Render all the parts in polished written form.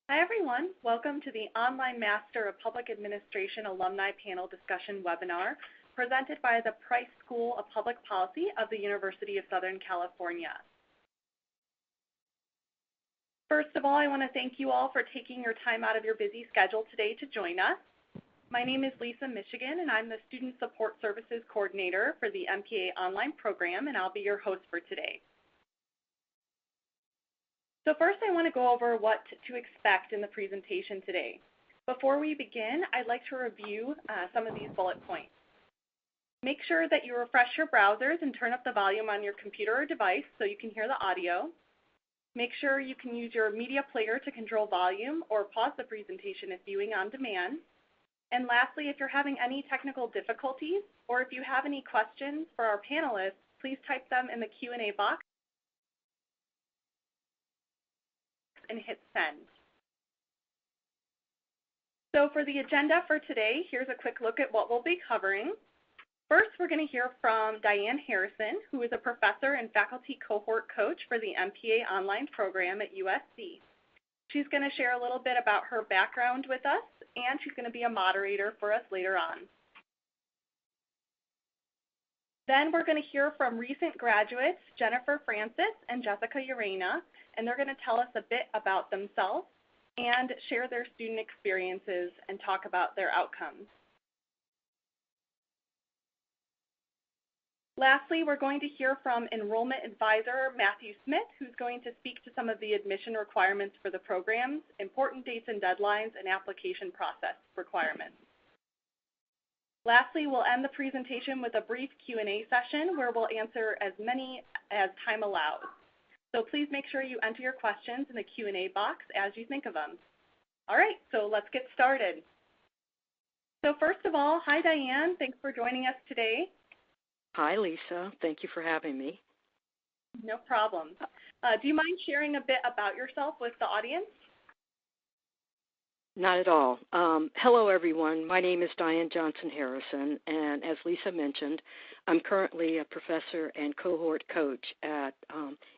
Hi everyone, welcome to the Online Master of Public Administration Alumni Panel Discussion Webinar presented by the Price School of Public Policy of the University of Southern California. First of all, I want to thank you all for taking your time out of your busy schedule today to join us. My name is Lisa Michigan and I'm the Student Support Services Coordinator for the MPA Online program, and I'll be your host for today. So first I want to go over what to expect in the presentation today. Before we begin, I'd like to review some of these bullet points. Make sure that you refresh your browsers and turn up the volume on your computer or device so you can hear the audio. Make sure you can use your media player to control volume or pause the presentation if viewing on demand. And lastly, if you're having any technical difficulties or if you have any questions for our panelists, please type them in the Q&A box and hit send. So for the agenda for today, here's a quick look at what we'll be covering. First, we're going to hear from Diane Harrison, who is a professor and faculty cohort coach for the MPA Online program at USC. She's going to share a little bit about her background with us, and she's going to be a moderator for us later on. Then we're going to hear from recent graduates, Jennifer Francis and Jessica Urena, and they're going to tell us a bit about themselves and share their student experiences and talk about their outcomes. Lastly, we're going to hear from Enrollment Advisor Matthew Smith, who's going to speak to some of the admission requirements for the programs, important dates and deadlines, and application process requirements. Lastly, we'll end the presentation with a brief Q&A session where we'll answer as many as time allows. So please make sure you enter your questions in the Q&A box as you think of them. All right, so let's get started. So first of all, hi Diane, thanks for joining us today. Hi Lisa, thank you for having me. No problem. Do you mind sharing a bit about yourself with the audience? Not at all. Hello everyone, my name is Diane Johnson Harrison, and as Lisa mentioned, I'm currently a professor and cohort coach at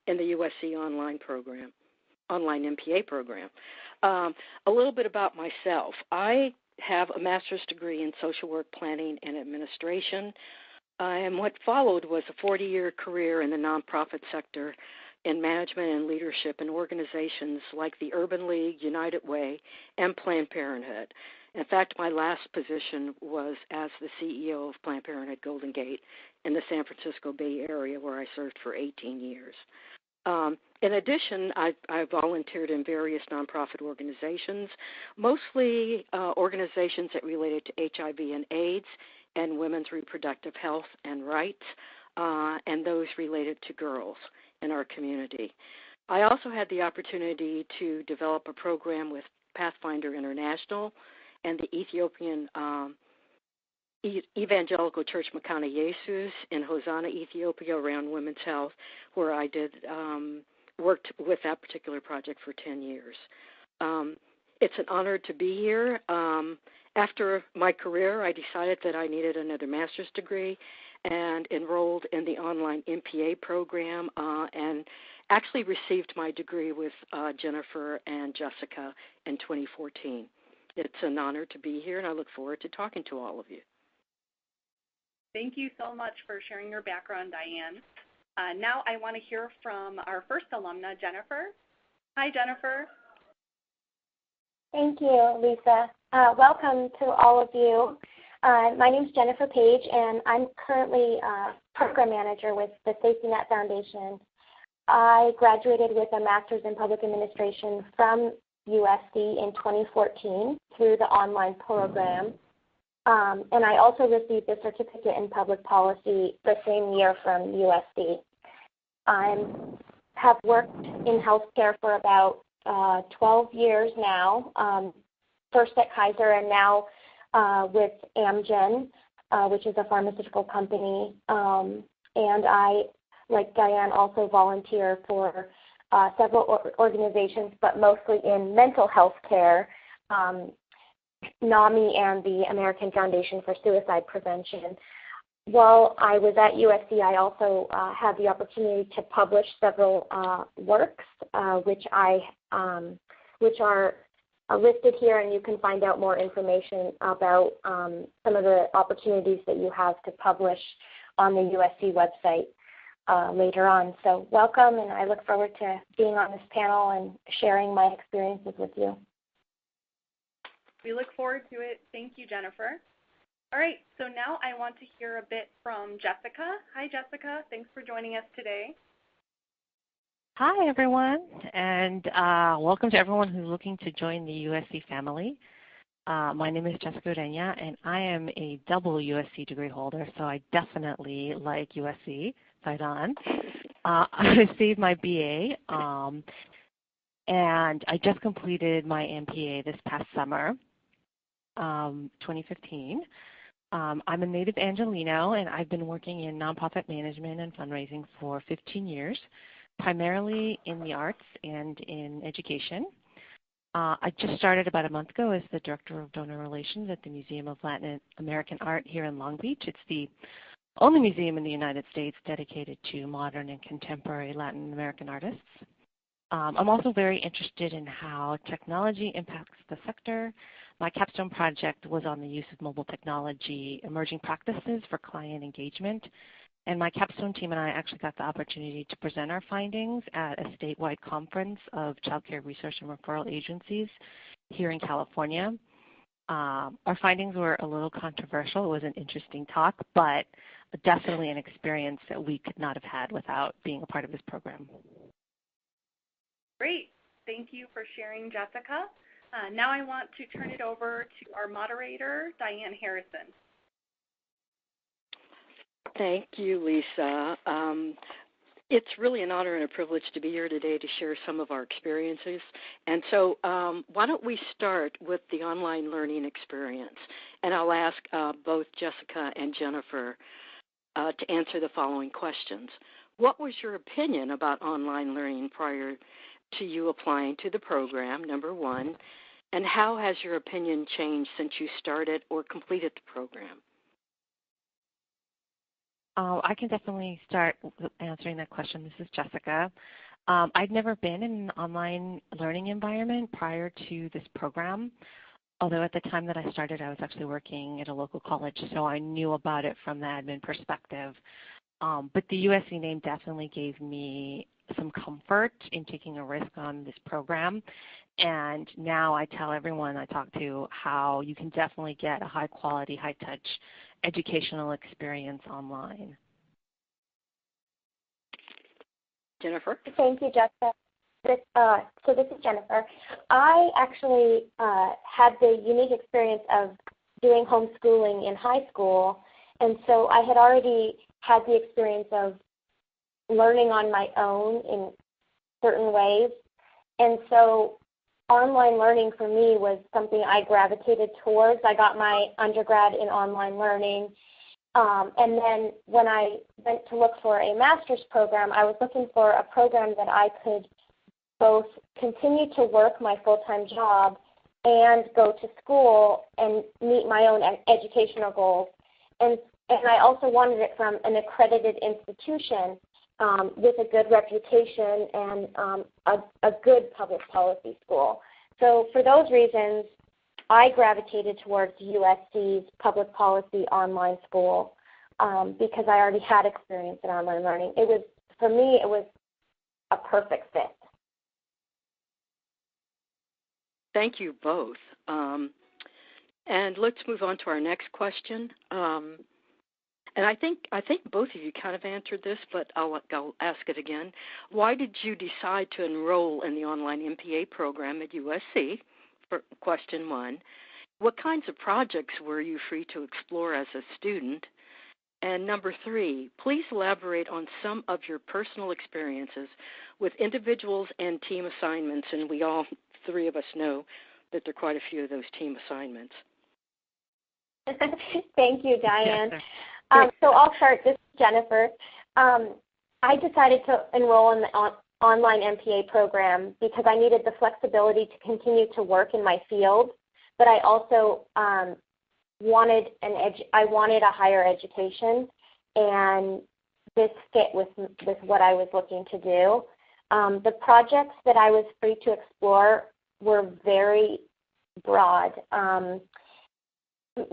in the USC Online program, Online MPA program. A little bit about myself. I have a master's degree in social work planning and administration, and what followed was a 40-year career in the nonprofit sector in management and leadership in organizations like the Urban League, United Way, and Planned Parenthood. In fact, my last position was as the CEO of Planned Parenthood Golden Gate in the San Francisco Bay Area, where I served for 18 years. In addition, I volunteered in various nonprofit organizations, mostly organizations that related to HIV and AIDS and women's reproductive health and rights, and those related to girls in our community. I also had the opportunity to develop a program with Pathfinder International and the Ethiopian Evangelical Church Makana Jesus in Hosanna, Ethiopia, around women's health, where I did worked with that particular project for 10 years. It's an honor to be here. After my career, I decided that I needed another master's degree and enrolled in the online MPA program and actually received my degree with Jennifer and Jessica in 2014. It's an honor to be here, and I look forward to talking to all of you. Thank you so much for sharing your background, Diane. Now I want to hear from our first alumna, Jennifer. Hi, Jennifer. Thank you, Lisa. Welcome to all of you. My name is Jennifer Page, and I'm currently program manager with the Safety Net Foundation. I graduated with a master's in public administration from USC in 2014 through the online program, and I also received a certificate in public policy the same year from USC. I have worked in healthcare for about 12 years now, first at Kaiser and now with Amgen, which is a pharmaceutical company. And I, like Diane, also volunteer for several organizations, but mostly in mental health care, NAMI and the American Foundation for Suicide Prevention. While I was at USC, I also had the opportunity to publish several works, which are listed here, and you can find out more information about some of the opportunities that you have to publish on the USC website later on. So welcome, and I look forward to being on this panel and sharing my experiences with you. We look forward to it. Thank you, Jennifer. All right, so now I want to hear a bit from Jessica. Hi, Jessica. Thanks for joining us today. Hi, everyone, and welcome to everyone who's looking to join the USC family. My name is Jessica Ureña, and I am a double USC degree holder, so I definitely like USC. Fight on. I received my BA, and I just completed my MPA this past summer, 2015. I'm a native Angelino, and I've been working in nonprofit management and fundraising for 15 years, primarily in the arts and in education. I just started about a month ago as the Director of Donor Relations at the Museum of Latin American Art here in Long Beach. It's the only museum in the United States dedicated to modern and contemporary Latin American artists. I'm also very interested in how technology impacts the sector. My capstone project was on the use of mobile technology, emerging practices for client engagement, and my capstone team and I actually got the opportunity to present our findings at a statewide conference of child care research and referral agencies here in California. Our findings were a little controversial. It was an interesting talk, but definitely an experience that we could not have had without being a part of this program. Great. Thank you for sharing, Jessica. Now I want to turn it over to our moderator, Diane Harrison. Thank you, Lisa. It's really an honor and a privilege to be here today to share some of our experiences. And so why don't we start with the online learning experience? And I'll ask both Jessica and Jennifer to answer the following questions. What was your opinion about online learning prior to you applying to the program, number one? And how has your opinion changed since you started or completed the program? I can definitely start answering that question. This is Jessica. I'd never been in an online learning environment prior to this program, although at the time that I started, I was actually working at a local college, so I knew about it from the admin perspective. But the USC name definitely gave me some comfort in taking a risk on this program. And now I tell everyone I talk to how you can definitely get a high-quality, high-touch educational experience online. Jennifer? Thank you, Jessica. So this is Jennifer. I actually had the unique experience of doing homeschooling in high school, and so I had already had the experience of learning on my own in certain ways. And so online learning for me was something I gravitated towards. I got my undergrad in online learning. And then when I went to look for a master's program, I was looking for a program that I could both continue to work my full-time job and go to school and meet my own educational goals. And I also wanted it from an accredited institution with a good reputation and a good public policy school. So for those reasons, I gravitated towards USC's public policy online school because I already had experience in online learning. For me, it was a perfect fit. Thank you both. And let's move on to our next question. And I think both of you kind of answered this, but I'll ask it again. Why did you decide to enroll in the online MPA program at USC? For question one. What kinds of projects were you free to explore as a student? And number three, please elaborate on some of your personal experiences with individuals and team assignments. And we all three of us know that there are quite a few of those team assignments. Thank you, Diane. Yes, so I'll start. This is Jennifer. I decided to enroll in the online MPA program because I needed the flexibility to continue to work in my field, but I also wanted a higher education, and this fit with what I was looking to do. The projects that I was free to explore were very broad,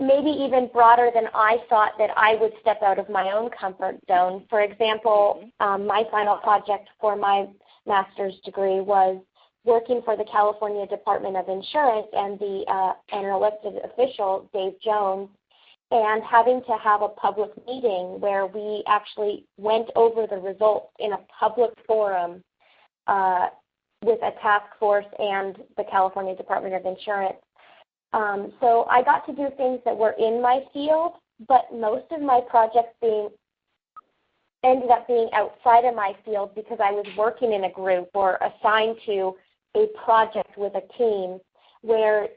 maybe even broader than I thought that I would step out of my own comfort zone. For example, my final project for my master's degree was working for the California Department of Insurance and an elected official, Dave Jones, and having to have a public meeting where we actually went over the results in a public forum with a task force and the California Department of Insurance. So I got to do things that were in my field, but most of my projects ended up being outside of my field because I was working in a group or assigned to a project with a team where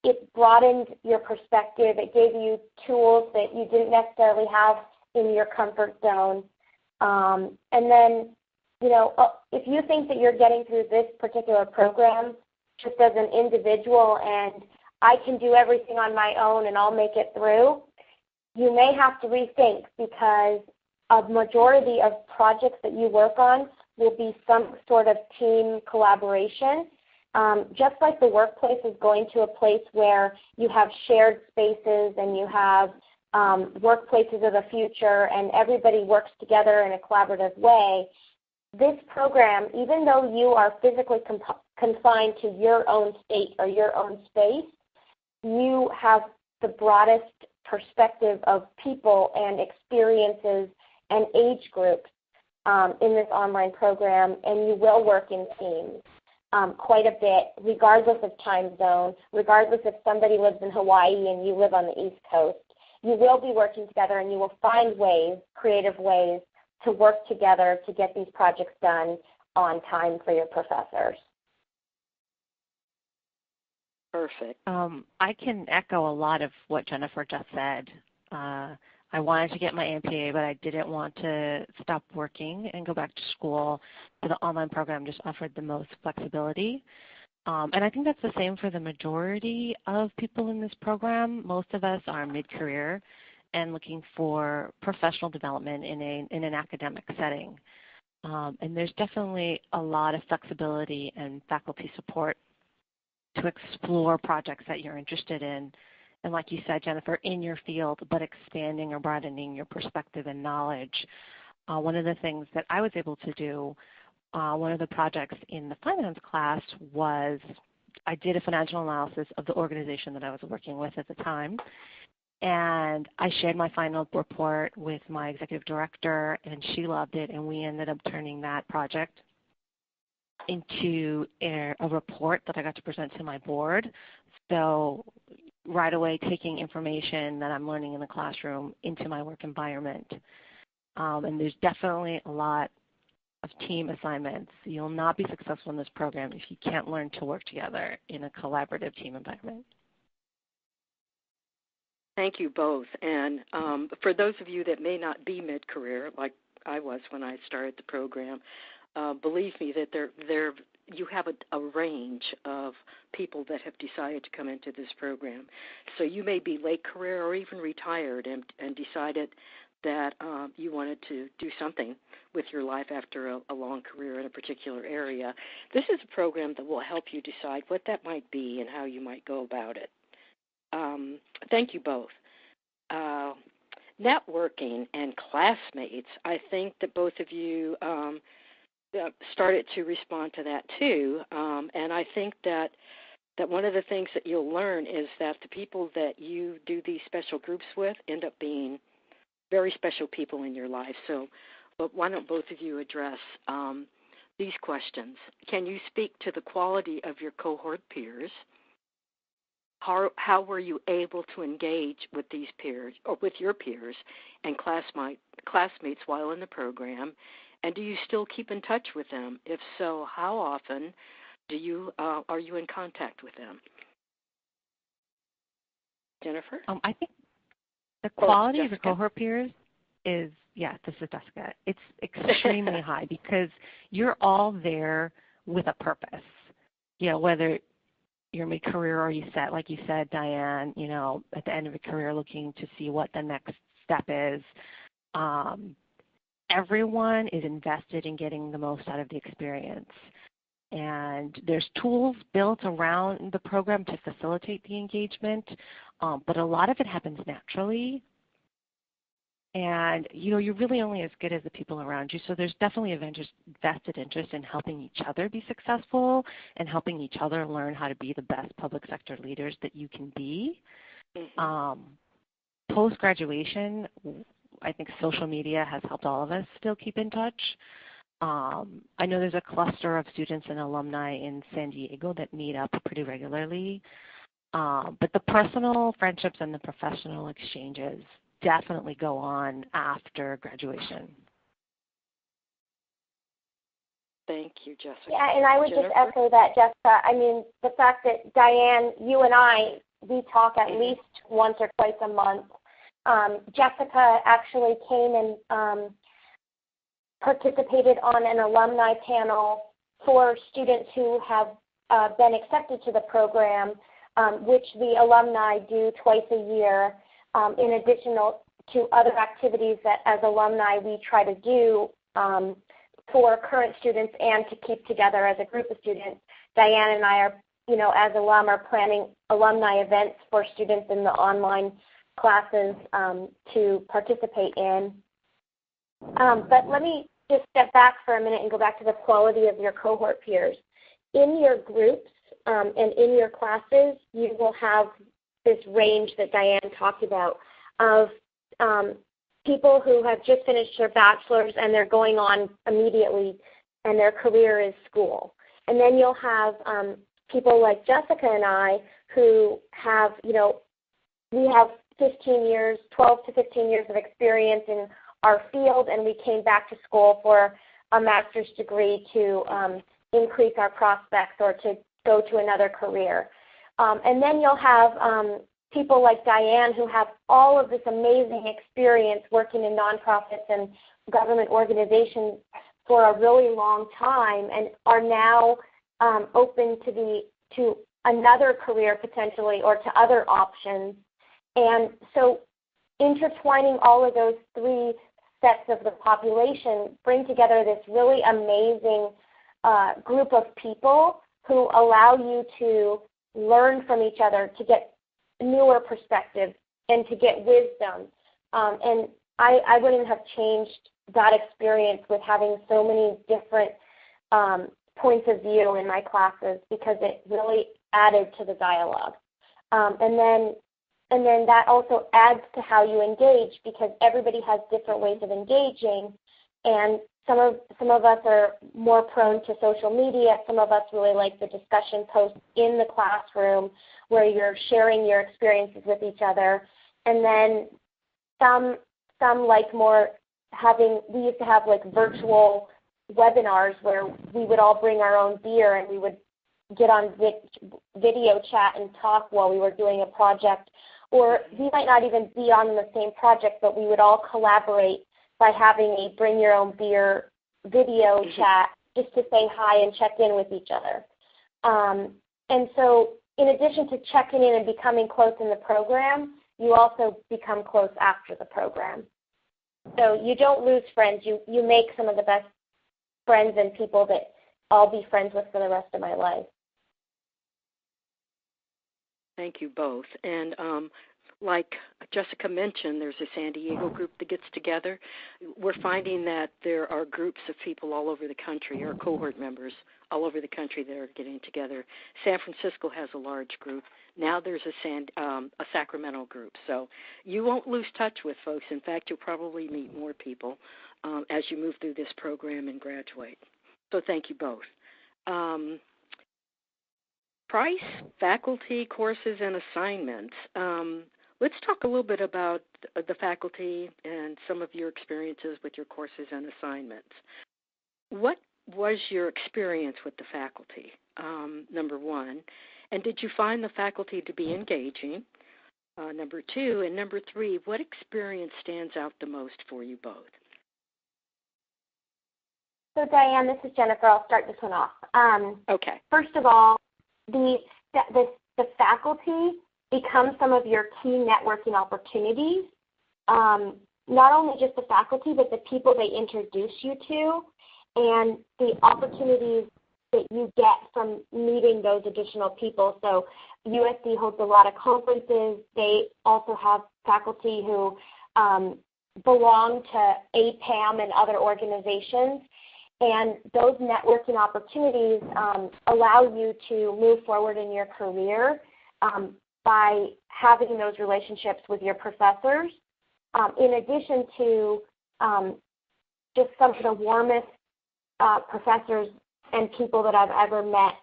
it broadened your perspective. It gave you tools that you didn't necessarily have in your comfort zone. And then, if you think that you're getting through this particular program just as an individual and I can do everything on my own and I'll make it through, you may have to rethink, because a majority of projects that you work on will be some sort of team collaboration. Just like the workplace is going to a place where you have shared spaces and you have workplaces of the future and everybody works together in a collaborative way, this program, even though you are physically confined to your own state or your own space, you have the broadest perspective of people and experiences and age groups in this online program, and you will work in teams quite a bit, regardless of time zone, regardless if somebody lives in Hawaii and you live on the East Coast. You will be working together, and you will find ways, creative ways, to work together to get these projects done on time for your professors. Perfect. I can echo a lot of what Jennifer just said. I wanted to get my MPA, but I didn't want to stop working and go back to school. So the online program just offered the most flexibility. And I think that's the same for the majority of people in this program. Most of us are mid-career and looking for professional development in an academic setting. And there's definitely a lot of flexibility and faculty support to explore projects that you're interested in. And like you said, Jennifer, in your field, but expanding or broadening your perspective and knowledge. One of the things that I was able to do, one of the projects in the finance class was I did a financial analysis of the organization that I was working with at the time. And I shared my final report with my executive director, and she loved it, and we ended up turning that project into a report that I got to present to my board. So right away taking information that I'm learning in the classroom into my work environment. And there's definitely a lot of team assignments. You'll not be successful in this program if you can't learn to work together in a collaborative team environment. Thank you both. And for those of you that may not be mid-career, like I was when I started the program, believe me that you have a range of people that have decided to come into this program. So you may be late career or even retired and decided that you wanted to do something with your life after a long career in a particular area. This is a program that will help you decide what that might be and how you might go about it. Thank you both. Networking and classmates, I think that both of you started to respond to that too. And I think that one of the things that you'll learn is that the people that you do these special groups with end up being very special people in your life. So why don't both of you address these questions? Can you speak to the quality of your cohort peers? How were you able to engage with these peers or with your peers and classmates while in the program? And do you still keep in touch with them? If so, how often are you in contact with them? Jennifer? I think the quality of the cohort peers is, this is Jessica. It's extremely high because you're all there with a purpose. Whether you're mid-career or like you said, Diane, at the end of a career looking to see what the next step is. Everyone is invested in getting the most out of the experience. And there's tools built around the program to facilitate the engagement, but a lot of it happens naturally. And, you're really only as good as the people around you. So there's definitely a vested interest in helping each other be successful and helping each other learn how to be the best public sector leaders that you can be. Post-graduation, I think social media has helped all of us still keep in touch. I know there's a cluster of students and alumni in San Diego that meet up pretty regularly. But the personal friendships and the professional exchanges definitely go on after graduation. Thank you, Jessica. Yeah, and I would Jennifer? just echo that, Jessica. I mean, the fact that Diane, you and I, we talk at least once or twice a month. Jessica actually came and participated on an alumni panel for students who have been accepted to the program, which the alumni do twice a year. In addition to other activities that as alumni we try to do for current students and to keep together as a group of students. Diane and I are, as alum are planning alumni events for students in the online classes to participate in. But let me just step back for a minute and go back to the quality of your cohort peers. In your groups and in your classes, you will have this range that Diane talked about of people who have just finished their bachelor's and they're going on immediately and their career is school. And then you'll have people like Jessica and I who have, we have 12 to 15 years of experience in our field, and we came back to school for a master's degree to increase our prospects or to go to another career. And then you'll have people like Diane who have all of this amazing experience working in nonprofits and government organizations for a really long time and are now open to another career potentially or to other options. And so intertwining all of those three sets of the population bring together this really amazing group of people who allow you to learn from each other, to get newer perspectives and to get wisdom. And I wouldn't have changed that experience with having so many different points of view in my classes because it really added to the dialogue. And then that also adds to how you engage because everybody has different ways of engaging, and some of us are more prone to social media. Some of us really like the discussion posts in the classroom where you're sharing your experiences with each other. And then some like more we used to have like virtual webinars where we would all bring our own beer and we would get on video chat and talk while we were doing a project. Or we might not even be on the same project, but we would all collaborate by having a bring your own beer video chat just to say hi and check in with each other. And so in addition to checking in and becoming close in the program, you also become close after the program. So you don't lose friends. You make some of the best friends and people that I'll be friends with for the rest of my life. Thank you both. And like Jessica mentioned, there's a San Diego group that gets together. We're finding that there are groups of people all over the country, or cohort members all over the country that are getting together. San Francisco has a large group. Now there's a Sacramento group. So you won't lose touch with folks. In fact, you'll probably meet more people as you move through this program and graduate. So thank you both. Price, faculty, courses, and assignments. Let's talk a little bit about the faculty and some of your experiences with your courses and assignments. What was your experience with the faculty, number one? And did you find the faculty to be engaging, number two? And number three, what experience stands out the most for you both? So, Diane, this is Jennifer. I'll start this one off. Okay. First of all, the faculty become some of your key networking opportunities. Not only just the faculty, but the people they introduce you to, and the opportunities that you get from meeting those additional people. So USC hosts a lot of conferences. They also have faculty who belong to APAM and other organizations. And those networking opportunities allow you to move forward in your career by having those relationships with your professors, in addition to just some of the warmest professors and people that I've ever met.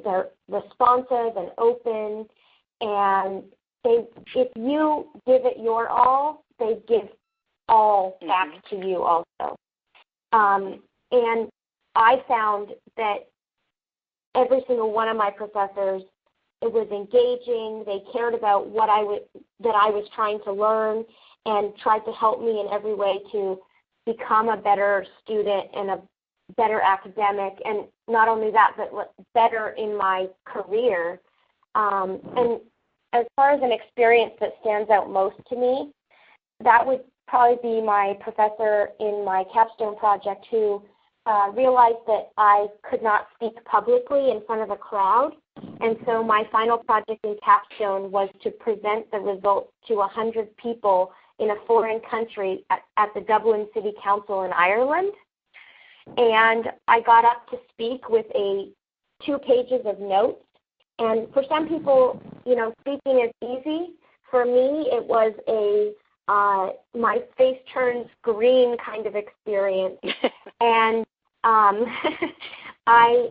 They're responsive and open, and if you give it your all, they give all back to you also. And I found that every single one of my professors, it was engaging. They cared about what that I was trying to learn and tried to help me in every way to become a better student and a better academic, and not only that, but better in my career. And as far as an experience that stands out most to me, that would probably be my professor in my capstone project who realized that I could not speak publicly in front of a crowd. And so my final project in capstone was to present the results to 100 people in a foreign country at the Dublin City Council in Ireland. And I got up to speak with 2 pages of notes. And for some people, speaking is easy. For me, it was my face turns green kind of experience. And I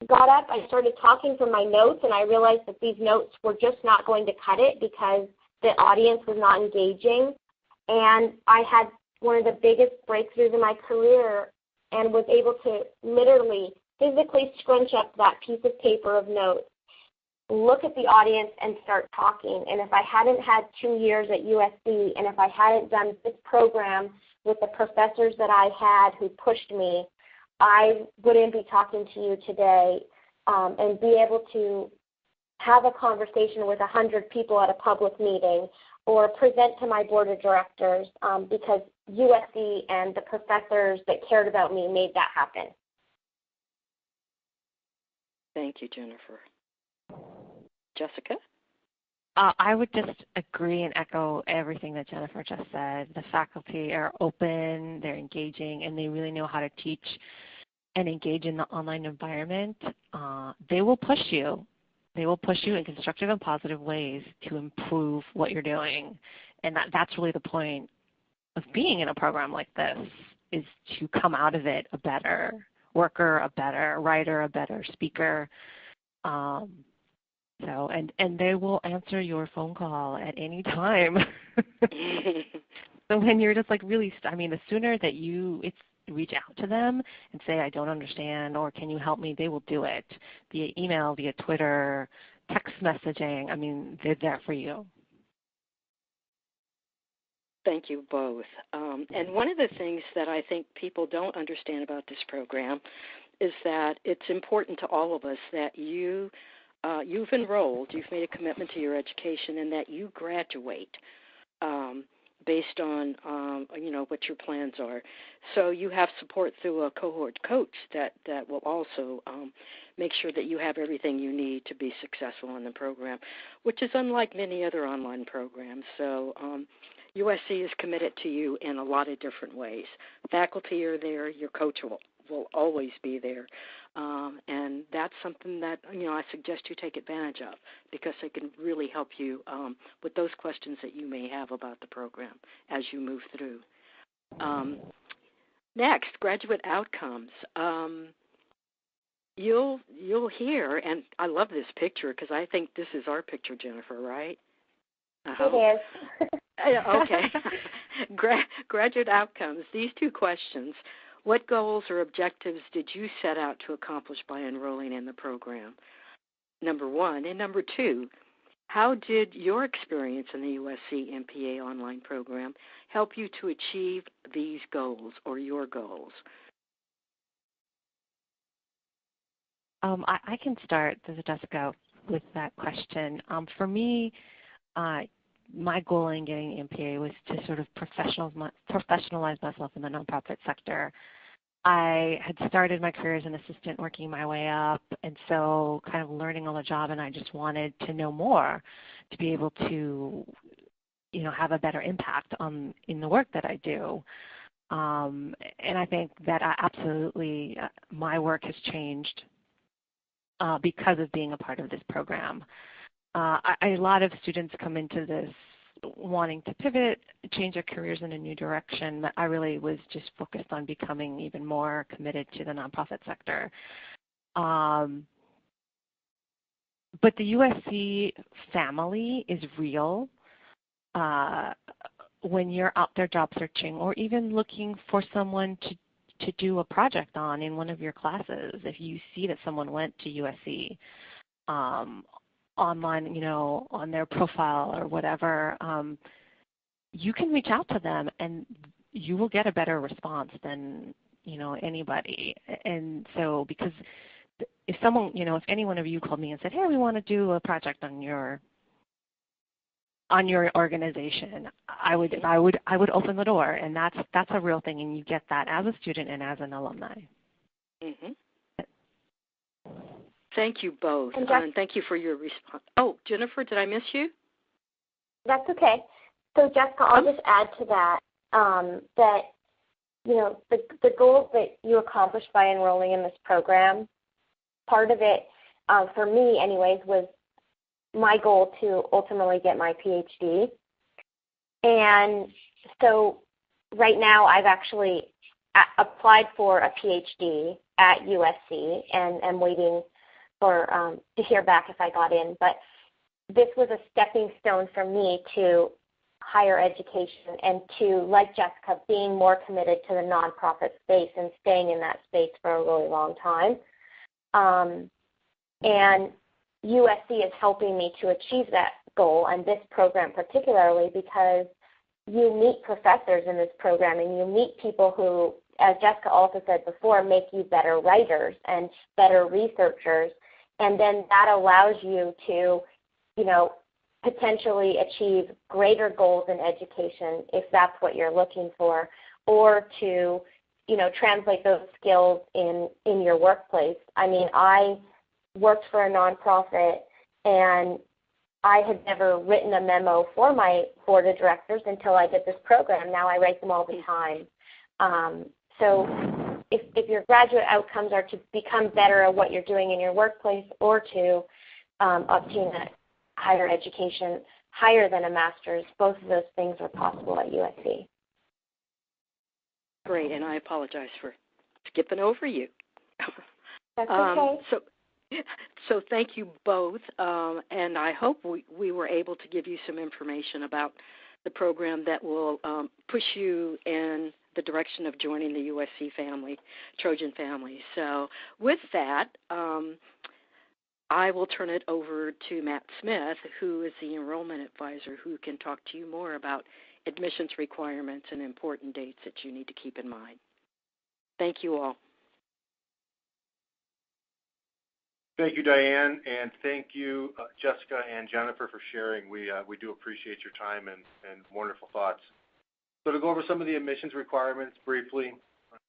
got up, I started talking from my notes, and I realized that these notes were just not going to cut it because the audience was not engaging. And I had one of the biggest breakthroughs in my career and was able to literally physically scrunch up that piece of paper of notes, look at the audience, and start talking. And if I hadn't had 2 years at USC, and if I hadn't done this program with the professors that I had who pushed me, I wouldn't be talking to you today and be able to have a conversation with 100 people at a public meeting or present to my board of directors because USC and the professors that cared about me made that happen. Thank you, Jennifer. Jessica? I would just agree and echo everything that Jennifer just said. The faculty are open, they're engaging, and they really know how to teach and engage in the online environment. They will push you. They will push you in constructive and positive ways to improve what you're doing. And that's really the point of being in a program like this, is to come out of it a better worker, a better writer, a better speaker. And they will answer your phone call at any time. So when you're just like really, the sooner that you reach out to them and say, I don't understand, or can you help me, they will do it via email, via Twitter, text messaging. They're there for you. Thank you both. And one of the things that I think people don't understand about this program is that it's important to all of us that you've enrolled, you've made a commitment to your education, and that you graduate based on what your plans are. So you have support through a cohort coach that will also make sure that you have everything you need to be successful in the program, which is unlike many other online programs. So USC is committed to you in a lot of different ways. Faculty are there. Your coach will always be there. And that's something that, I suggest you take advantage of, because they can really help you with those questions that you may have about the program as you move through. Next, graduate outcomes. You'll hear, and I love this picture because I think this is our picture, Jennifer, right? It is. Okay. Graduate outcomes. These 2 questions. What goals or objectives did you set out to accomplish by enrolling in the program? Number 1. And number 2, how did your experience in the USC MPA Online program help you to achieve these goals or your goals? I can start, this is Jessica, with that question. For me, my goal in getting MPA was to sort of professionalize myself in the nonprofit sector. I had started my career as an assistant, working my way up, and so kind of learning on the job, and I just wanted to know more to be able to, have a better impact in the work that I do. And I think that absolutely my work has changed because of being a part of this program. A lot of students come into this wanting to pivot, change their careers in a new direction, but I really was just focused on becoming even more committed to the nonprofit sector. But the USC family is real. When you're out there job searching or even looking for someone to do a project on in one of your classes, if you see that someone went to USC, online, on their profile or whatever, you can reach out to them and you will get a better response than, anybody. And so because if someone, if any one of you called me and said, hey, we want to do a project on your organization, I would open the door, and that's a real thing, and you get that as a student and as an alumni. Mm-hmm. Thank you both, and thank you for your response. Oh, Jennifer, did I miss you? That's okay. So, Jessica, I'll just add to that, that, the goals that you accomplished by enrolling in this program, part of it, for me anyways, was my goal to ultimately get my PhD. And so right now I've actually applied for a PhD at USC and am waiting for to hear back if I got in. But this was a stepping stone for me to higher education and to, like Jessica, being more committed to the nonprofit space and staying in that space for a really long time. And USC is helping me to achieve that goal, and this program particularly, because you meet professors in this program and you meet people who, as Jessica also said before, make you better writers and better researchers, and then that allows you to, potentially achieve greater goals in education if that's what you're looking for, or to, translate those skills in your workplace. I mean, I worked for a nonprofit, and I had never written a memo for my board of directors until I did this program. Now I write them all the time. So if your graduate outcomes are to become better at what you're doing in your workplace or to obtain a higher education higher than a master's, both of those things are possible at USC. Great, and I apologize for skipping over you. That's okay. So thank you both, and I hope we were able to give you some information about the program that will push you in the direction of joining the USC family, Trojan family. So with that, I will turn it over to Matt Smith, who is the enrollment advisor, who can talk to you more about admissions requirements and important dates that you need to keep in mind. Thank you all. Thank you, Diane, and thank you, Jessica and Jennifer, for sharing. We do appreciate your time and wonderful thoughts. So to go over some of the admissions requirements briefly,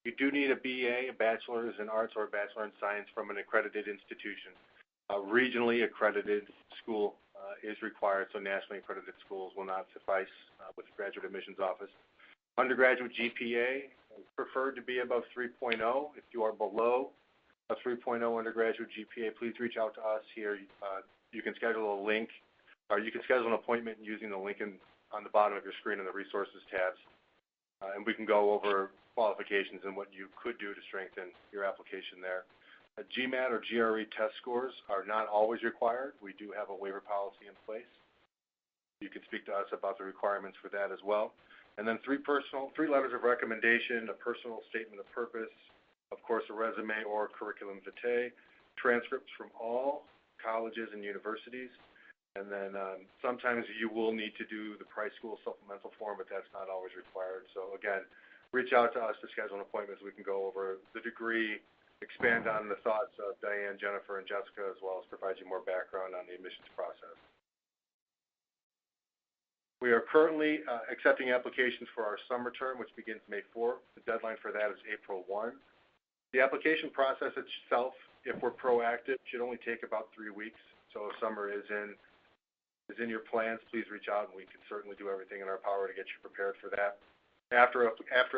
you do need a BA, a bachelor's in arts or a bachelor in science from an accredited institution. A regionally accredited school is required, so nationally accredited schools will not suffice with the Graduate Admissions Office. Undergraduate GPA is preferred to be above 3.0. If you are below a 3.0 undergraduate GPA, please reach out to us here. You can schedule a link, or you can schedule an appointment using the link on the bottom of your screen in the resources tabs, and we can go over qualifications and what you could do to strengthen your application there. GMAT or GRE test scores are not always required. We do have a waiver policy in place. You can speak to us about the requirements for that as well. And then three letters of recommendation, a personal statement of purpose, of course a resume or curriculum vitae, transcripts from all colleges and universities, and then sometimes you will need to do the Price School supplemental form, but that's not always required. So again, reach out to us to schedule an appointment so we can go over the degree, expand on the thoughts of Diane, Jennifer, and Jessica, as well as provide you more background on the admissions process. We are currently accepting applications for our summer term, which begins May 4th. The deadline for that is April 1. The application process itself, if we're proactive, should only take about 3 weeks. So if summer is in your plans, please reach out, and we can certainly do everything in our power to get you prepared for that. After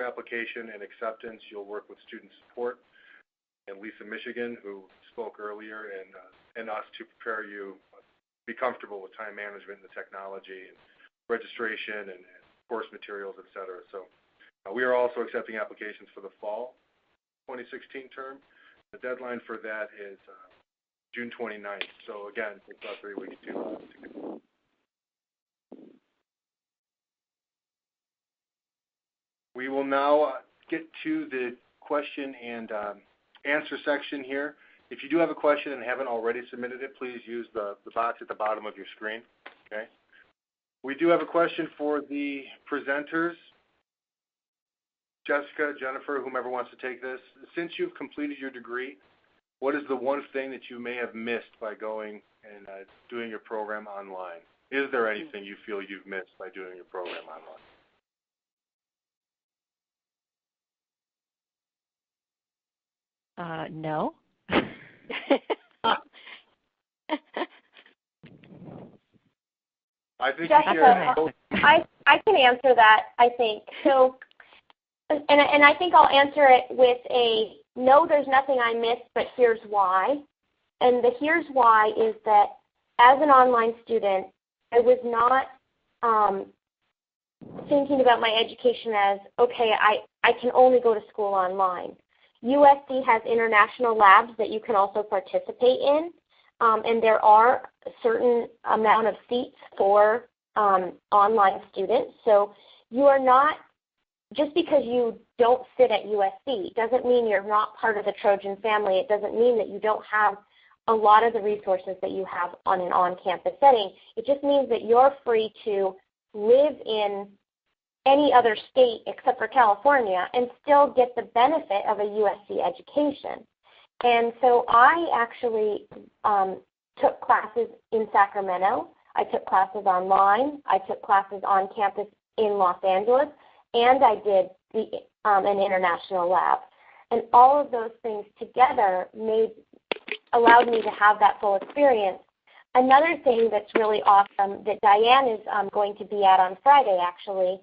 application and acceptance, you'll work with student support and Lisa Michigan, who spoke earlier, and us to prepare you, be comfortable with time management and the technology and registration and course materials, et cetera. So we are also accepting applications for the fall 2016 term. The deadline for that is June 29th. So again, it's about 3 weeks to go. We will now get to the question and answer section here. If you do have a question and haven't already submitted it, please use the box at the bottom of your screen. Okay. We do have a question for the presenters. Jessica, Jennifer, whomever wants to take this. Since you've completed your degree, what is the one thing that you may have missed by going and doing your program online? Is there anything you feel you've missed by doing your program online? No. I think Jessica, I can answer that, I think. So, and I think I'll answer it with a no, there's nothing I missed, but here's why. And the here's why is that as an online student, I was not thinking about my education as, okay, I can only go to school online. USC has international labs that you can also participate in, and there are a certain amount of seats for online students. So you are not, just because you don't sit at USC doesn't mean you're not part of the Trojan family. It doesn't mean that you don't have a lot of the resources that you have on an on-campus setting. It just means that you're free to live in any other state except for California and still get the benefit of a USC education. And so I actually took classes in Sacramento. I took classes online. I took classes on campus in Los Angeles, and I did an international lab. And all of those things together allowed me to have that full experience. Another thing that's really awesome that Diane is going to be at on Friday, actually,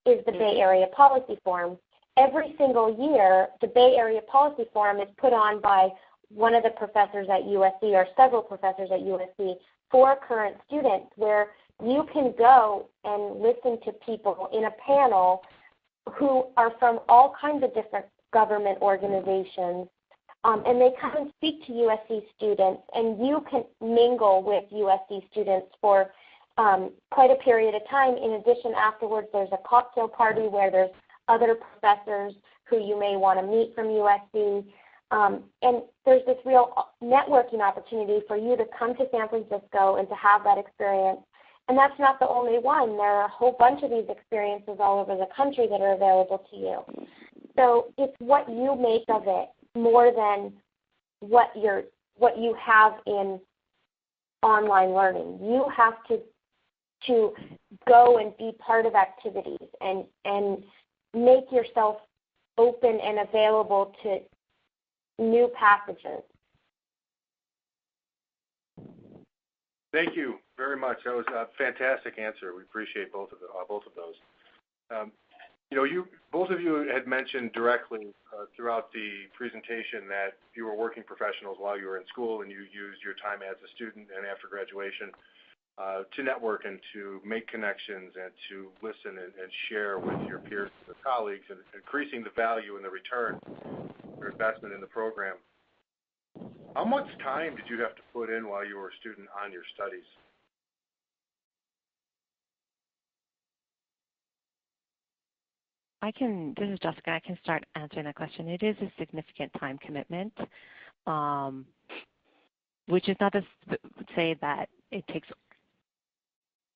is the Bay Area Policy Forum. Every single year, the Bay Area Policy Forum is put on by one of the professors at USC or several professors at USC for current students, where you can go and listen to people in a panel who are from all kinds of different government organizations, and they come and speak to USC students, and you can mingle with USC students for quite a period of time. In addition, afterwards, there's a cocktail party where there's other professors who you may want to meet from USC, and there's this real networking opportunity for you to come to San Francisco and to have that experience. And that's not the only one. There are a whole bunch of these experiences all over the country that are available to you. So it's what you make of it more than what you have in online learning. You have to go and be part of activities and make yourself open and available to new passages. Thank you very much. That was a fantastic answer. We appreciate both of those. Both of you had mentioned directly throughout the presentation that you were working professionals while you were in school, and you used your time as a student and after graduation to network and to make connections and to listen and share with your peers and your colleagues, and increasing the value and the return your investment in the program. How much time did you have to put in while you were a student on your studies? This is Jessica. I can start answering that question. It is a significant time commitment, which is not to say that it takes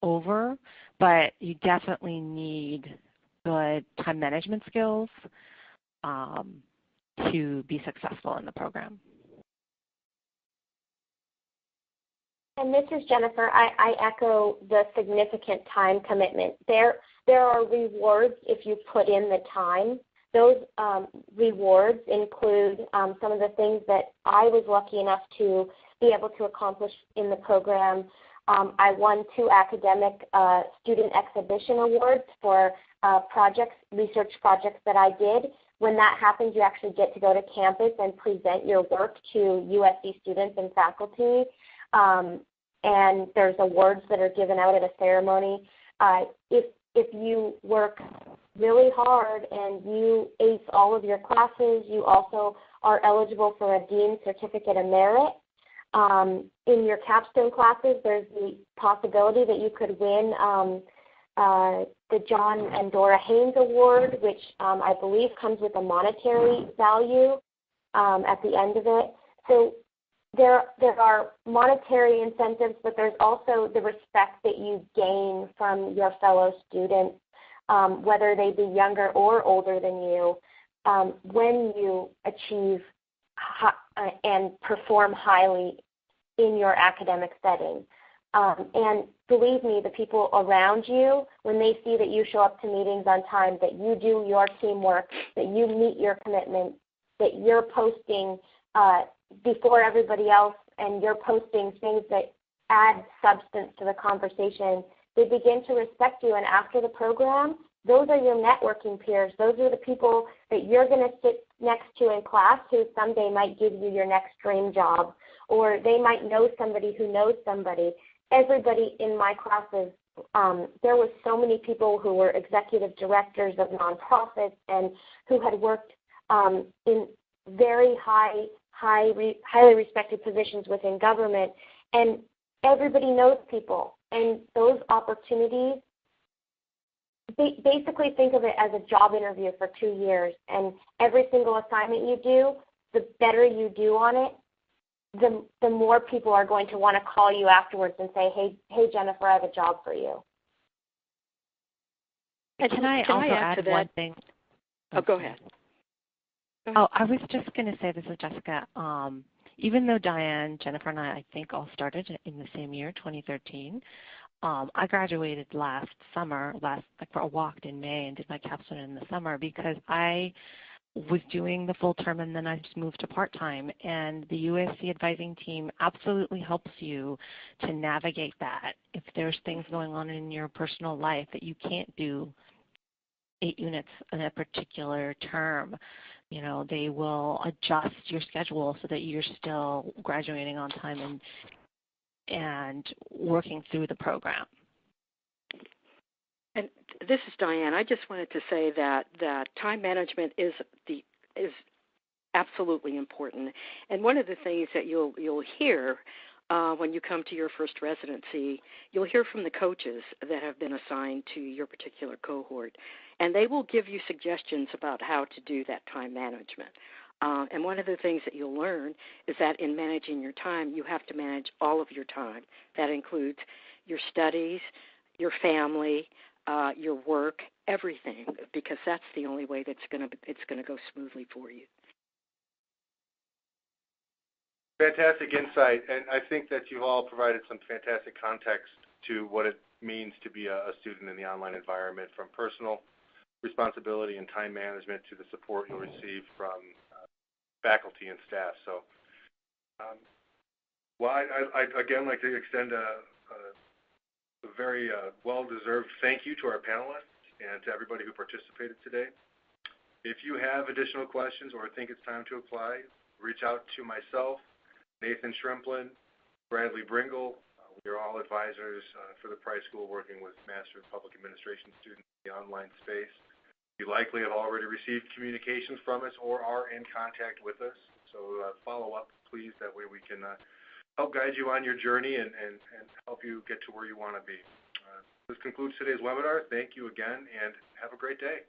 over, but you definitely need good time management skills to be successful in the program. And this is Jennifer. I echo the significant time commitment. There are rewards if you put in the time. those rewards include some of the things that I was lucky enough to be able to accomplish in the program. I won 2 academic student exhibition awards for research projects that I did. When that happens, you actually get to go to campus and present your work to USC students and faculty. And there's awards that are given out at a ceremony. If you work really hard and you ace all of your classes, you also are eligible for a Dean's Certificate of Merit. In your capstone classes, there's the possibility that you could win the John and Dora Haynes Award, which I believe comes with a monetary value at the end of it. So there are monetary incentives, but there's also the respect that you gain from your fellow students, whether they be younger or older than you, when you achieve and perform highly in your academic setting. And believe me, the people around you, when they see that you show up to meetings on time, that you do your teamwork, that you meet your commitments, that you're posting before everybody else and you're posting things that add substance to the conversation, they begin to respect you. And after the program, those are your networking peers. Those are the people that you're going to sit next to in class who someday might give you your next dream job, or they might know somebody who knows somebody. Everybody in my classes, there were so many people who were executive directors of nonprofits and who had worked in very highly respected positions within government, and everybody knows people. And those opportunities, basically think of it as a job interview for 2 years, and every single assignment you do, the better you do on it, the more people are going to want to call you afterwards and say, hey Jennifer, I have a job for you. And can I also add one thing? Oh, go ahead. Oh, I was just going to say, this is Jessica. Even though Diane, Jennifer, and I think all started in the same year, 2013, I graduated last summer. I walked in May and did my capstone in the summer because I was doing the full term and then I just moved to part-time. And the USC advising team absolutely helps you to navigate that. If there's things going on in your personal life that you can't do 8 units in a particular term, they will adjust your schedule so that you're still graduating on time and working through the program. And this is Diane. I just wanted to say that time management is absolutely important. And one of the things that you'll hear when you come to your first residency, you'll hear from the coaches that have been assigned to your particular cohort, and they will give you suggestions about how to do that time management. And one of the things that you'll learn is that in managing your time, you have to manage all of your time. That includes your studies, your family, your work, everything, because that's the only way that's it's going to go smoothly for you. Fantastic insight, and I think that you've all provided some fantastic context to what it means to be a student in the online environment, from personal responsibility and time management to the support you'll receive from faculty and staff. So, I'd again like to extend a very well-deserved thank you to our panelists and to everybody who participated today. If you have additional questions or think it's time to apply, reach out to myself, Nathan Shrimplin, Bradley Bringle. We are all advisors for the Price School working with Master of Public Administration students in the online space. You likely have already received communications from us or are in contact with us. So follow up, please. That way we can help guide you on your journey and help you get to where you want to be. This concludes today's webinar. Thank you again, and have a great day.